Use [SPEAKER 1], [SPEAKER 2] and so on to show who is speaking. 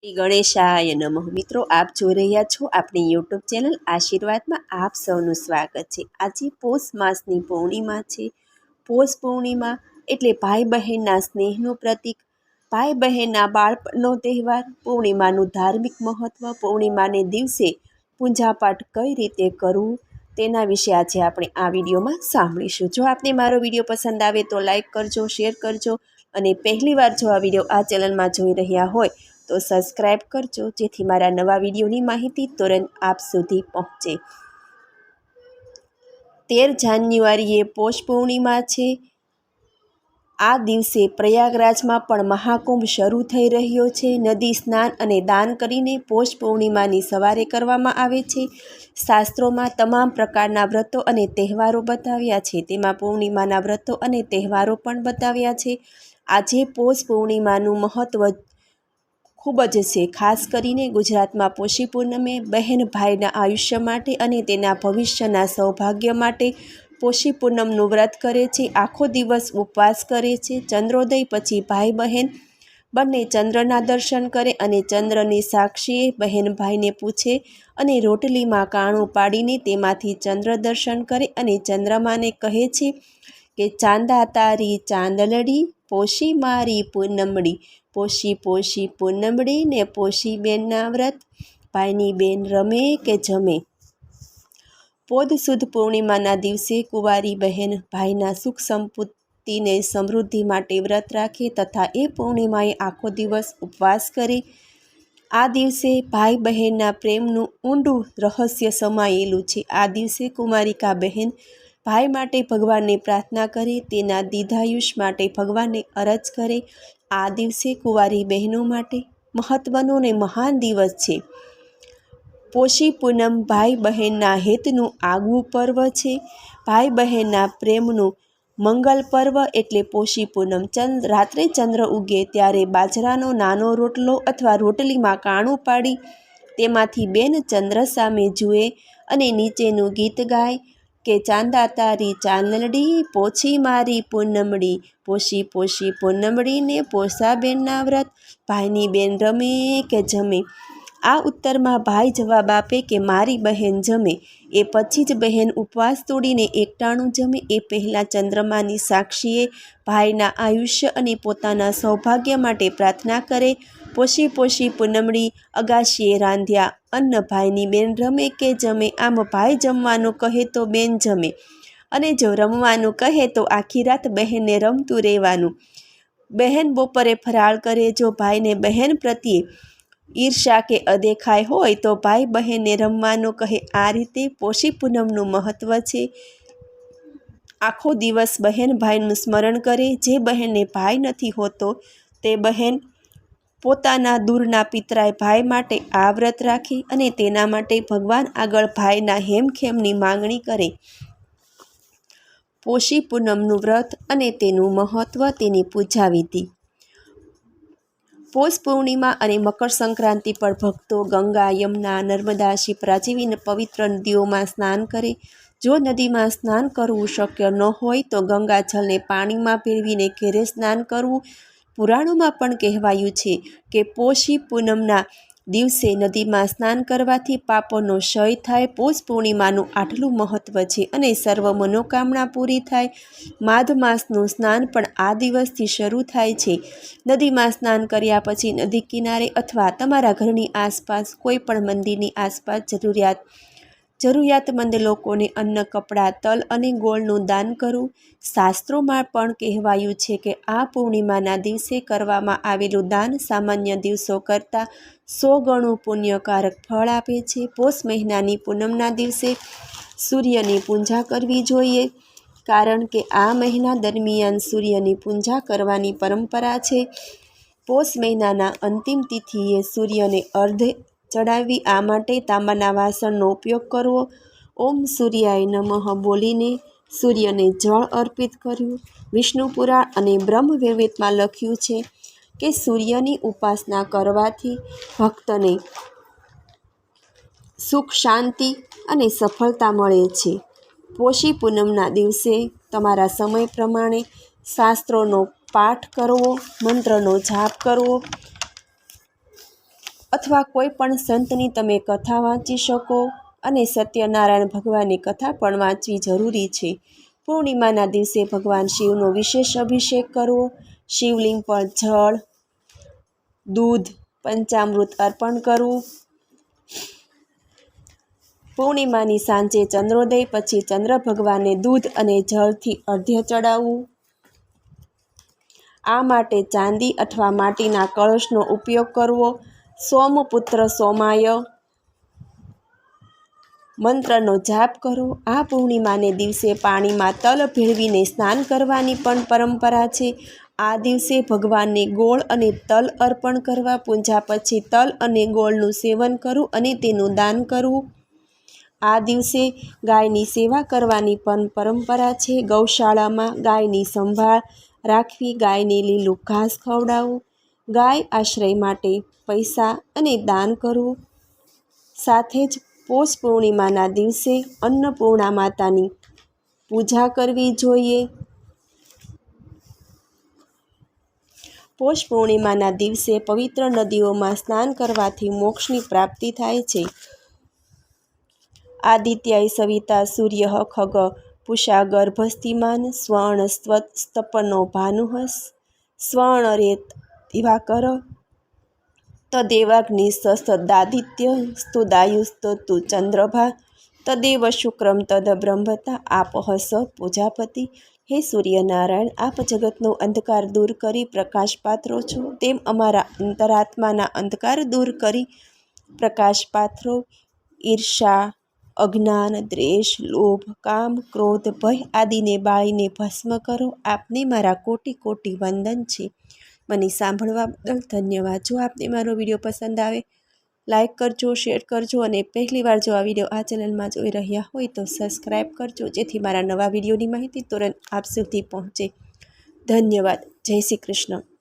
[SPEAKER 1] શ્રી ગણેશાય નમઃ. મિત્રો, આપ જોઈ રહ્યા છો આપણી યુટ્યુબ ચેનલ આશીર્વાદમાં આપ સૌનું સ્વાગત છે. આજે પોષ માસની પૂર્ણિમા છે. પોષ પૂર્ણિમા એટલે ભાઈ બહેનના સ્નેહનું પ્રતીક, ભાઈ બહેનના બાળપણનો તહેવાર, પૂર્ણિમાનું ધાર્મિક મહત્ત્વ, પૂર્ણિમાને દિવસે પૂજાપાઠ કઈ રીતે કરવું તેના વિશે આજે આપણે આ વિડીયોમાં સાંભળીશું. જો આપને મારો વિડીયો પસંદ આવે તો લાઈક કરજો, શેર કરજો અને પહેલીવાર જો આ વિડીયો આ ચેનલમાં જોઈ રહ્યા હોય તો સબસ્ક્રાઈબ કરજો, જેથી મારા નવા વિડીયોની માહિતી તુરંત આપ સુધી પહોંચે. 13 જાન્યુઆરીએ પોષ પૂર્ણિમા છે. આ દિવસે પ્રયાગરાજમાં પણ મહાકુંભ શરૂ થઈ રહ્યો છે. નદી સ્નાન અને દાન કરીને પોષ પૂર્ણિમાની સવારે કરવામાં આવે છે. શાસ્ત્રોમાં તમામ પ્રકારના વ્રતો અને તહેવારો બતાવ્યા છે. તેમાં પૂર્ણિમાના વ્રતો અને તહેવારો પણ બતાવ્યા છે. આજે પોષ પૂર્ણિમાનું મહત્ત્વ ખૂબ જ છે. ખાસ કરીને ગુજરાતમાં પોષી પૂનમે બહેન ભાઈના આયુષ્ય માટે અને તેના ભવિષ્યના સૌભાગ્ય માટે પોષી પૂનમનું વ્રત કરે છે. આખો દિવસ ઉપવાસ કરે છે. ચંદ્રોદય પછી ભાઈ બહેન બંને ચંદ્રના દર્શન કરે અને ચંદ્રની સાક્ષીએ બહેન ભાઈને પૂછે અને રોટલીમાં કાણું પાડીને તેમાંથી ચંદ્ર દર્શન કરે અને ચંદ્રમાને કહે છે કે ચાંદા તારી ચાંદલડી, પોષી મારી પૂનમડી, પોષી પોષી પૂનમડી ને પોષી બેનના વ્રત, ભાઈની બેન રમે કે જમે. પોદ સુદ પૂર્ણિમાના દિવસે કુંવારી બહેન ભાઈના સુખ સંપત્તિને સમૃદ્ધિ માટે વ્રત રાખે તથા એ પૂર્ણિમાએ આખો દિવસ ઉપવાસ કરે. આ દિવસે ભાઈ બહેનના પ્રેમનું ઊંડું રહસ્ય સમાયેલું છે. આ દિવસે કુમારિકા બહેન ભાઈ માટે ભગવાનને પ્રાર્થના કરે, તેના દીર્ઘાયુષ માટે ભગવાનને અરજ કરે. આ દિવસે કુંવારી બહેનો માટે મહત્ત્વનો અને મહાન દિવસ છે. પોષી પૂનમ ભાઈ બહેનના હિતનું આગવું પર્વ છે. ભાઈ બહેનના પ્રેમનું મંગલ પર્વ એટલે પોષી પૂનમ. રાત્રે ચંદ્ર ઉગે ત્યારે બાજરાનો નાનો રોટલો અથવા રોટલીમાં કાણું પાડી તેમાંથી બેન ચંદ્ર સામે જુએ અને નીચેનું ગીત ગાય કે ચાંદા તારી ચાંદલડી, પોછી મારી પૂનમડી, પોષી પોષી પૂનમડી ને પોષા બેનના વ્રત, ભાઈની બેન રમે કે જમે. આ ઉત્તરમાં ભાઈ જવાબ આપે કે મારી બહેન જમે. એ પછી જ બહેન ઉપવાસ તોડીને એકટાણું જમે. એ પહેલાં ચંદ્રમાની સાક્ષીએ ભાઈના આયુષ્ય અને પોતાના સૌભાગ્ય માટે પ્રાર્થના કરે. પોષી પોષી પૂનમડી અગાશીએ રાંધ્યા અન્ન, ભાઈની બેન રમે કે જમે. આમ ભાઈ જમવાનું કહે તો બેન જમે અને જો રમવાનું કહે તો આખી રાત બહેનને રમતું રહેવાનું. બહેન બપોરે ફરાળ કરે. જો ભાઈને બહેન પ્રત્યે ઈર્ષા કે અદેખાઈ હોય તો ભાઈ બહેનને રમવાનું કહે. આ રીતે પોષી પૂનમનું મહત્ત્વ છે. આખો દિવસ બહેન ભાઈનું સ્મરણ કરે. જે બહેનને ભાઈ નથી હોતો તે બહેન પોતાના દૂરના પિતરાય ભાઈ માટે આ વ્રત રાખે અને તેના માટે ભગવાન આગળ ભાઈના હેમખેમની માંગણી કરે. પોષી પૂનમનું વ્રત અને તેનું મહત્ત્વ, તેની પૂજા વિધિ. પોષ પૂર્ણિમા અને મકર સંક્રાંતિ પર ભક્તો ગંગા, યમુના, નર્મદા, શિપ્રા જેવી પવિત્ર નદીઓમાં સ્નાન કરે. જો નદીમાં સ્નાન કરવું શક્ય ન હોય તો ગંગાજળને પાણીમાં ભેળવીને ઘેરે સ્નાન કરવું. પુરાણોમાં પણ કહેવાયું છે કે પોષી પૂનમના દિવસે નદીમાં સ્નાન કરવાથી પાપોનો ક્ષય થાય. પોષ પૂર્ણિમાનું આટલું મહત્ત્વ છે અને સર્વ મનોકામના પૂરી થાય. માઘ માસનું સ્નાન પણ આ દિવસથી શરૂ થાય છે. નદીમાં સ્નાન કર્યા પછી નદી કિનારે અથવા તમારા ઘરની આસપાસ કોઈ પણ મંદિરની આસપાસ જરૂરિયાતમંદ લોકોને અન્ન, કપડાં, તલ અને ગોળનું દાન કરવું. શાસ્ત્રોમાં પણ કહેવાયું છે કે આ પૂર્ણિમાના દિવસે કરવામાં આવેલું દાન સામાન્ય દિવસો કરતાં 100 ગણું પુણ્યકારક ફળ આપે છે. પોષ મહિનાની પૂનમના દિવસે સૂર્યની પૂજા કરવી જોઈએ, કારણ કે આ મહિના દરમિયાન સૂર્યની પૂજા કરવાની પરંપરા છે. પોષ મહિનાના અંતિમ તિથિએ સૂર્યને અર્ઘ્ય ચડાવવી. આ માટે તાંબાના વાસણનો ઉપયોગ કરવો. ઓમ સૂર્યાય નમઃ બોલીને સૂર્યને જળ અર્પિત કર્યું. વિષ્ણુ પુરાણ અને બ્રહ્મ વૈવર્તમાં લખ્યું છે કે સૂર્યની ઉપાસના કરવાથી ભક્તને સુખ, શાંતિ અને સફળતા મળે છે. પોષી પૂનમના દિવસે તમારા સમય પ્રમાણે શાસ્ત્રોનો પાઠ કરવો, મંત્રનો જાપ કરવો, અથવા કોઈ પણ સંતની તમે કથા વાંચી શકો અને સત્યનારાયણ ભગવાનની કથા પણ વાંચવી જરૂરી છે. પૂર્ણિમાના દિવસે ભગવાન શિવનો વિશેષ અભિષેક કરવો, શિવલિંગ પર જળ, દૂધ, પંચામૃત અર્પણ કરવું. પૂર્ણિમાની સાંજે ચંદ્રોદય પછી ચંદ્ર ભગવાનને દૂધ અને જળથી અર્ધ્ય ચડાવવું. આ માટે ચાંદી અથવા માટીના કળશનો ઉપયોગ કરવો. સોમપુત્ર સોમાય મંત્રનો જાપ કરો. આ પૂર્ણિમાને દિવસે પાણીમાં તલ ભેળવીને સ્નાન કરવાની પણ પરંપરા છે. આ દિવસે ભગવાનને ગોળ અને તલ અર્પણ કરવા. પૂજા પછી તલ અને ગોળનું સેવન કરવું અને તેનું દાન કરવું. આ દિવસે ગાયની સેવા કરવાની પણ પરંપરા છે. ગૌશાળામાં ગાયની સંભાળ રાખવી, ગાયને લીલું ઘાસ ખવડાવવું, ગાય આશ્રય માટે પૈસા અને દાન કરવું. સાથે જ પોષ પૂર્ણિમાના દિવસે અન્નપૂર્ણા માતાની પૂજા કરવી જોઈએ. પોષ પૂર્ણિમાના દિવસે પવિત્ર નદીઓમાં સ્નાન કરવાથી મોક્ષની પ્રાપ્તિ થાય છે. આદિત્યાય સવિતા સૂર્ય ખગ પૂષા ગર્ભસ્થિમાન સ્વર્ણ સ્તપનો ભાનુહસ સ્વર્ણરેત દિવાકર તદેવાગ્નિસ્તદાદિત્ય સ્તુદાયુસ્તુ ચંદ્રભા તદેવ શુક્રમ તદ બ્રહ્મતા આપહ સ પૂજાપતિ. હે સૂર્યનારાયણ, આપ જગતનો અંધકાર દૂર કરી પ્રકાશ પાત્રો છો, તેમ અમારા અંતરાત્માના અંધકાર દૂર કરી પ્રકાશ પાથરો. ઈર્ષા, અજ્ઞાન, દ્વેષ, લોભ, કામ, ક્રોધ, ભય આદિને બાળીને ભસ્મ કરો. આપને મારા કોટી કોટી વંદન છે. મને સાંભળવા બદલ ધન્યવાદ. જો આપને મારો વિડીયો પસંદ આવે, લાઈક કરજો, શેર કરજો અને પહેલીવાર જો આ વિડીયો આ ચેનલમાં જોઈ રહ્યા હોય તો સબસ્ક્રાઈબ કરજો, જેથી મારા નવા વિડીયોની માહિતી તુરંત આપ સુધી પહોંચે. ધન્યવાદ. જય શ્રી કૃષ્ણ.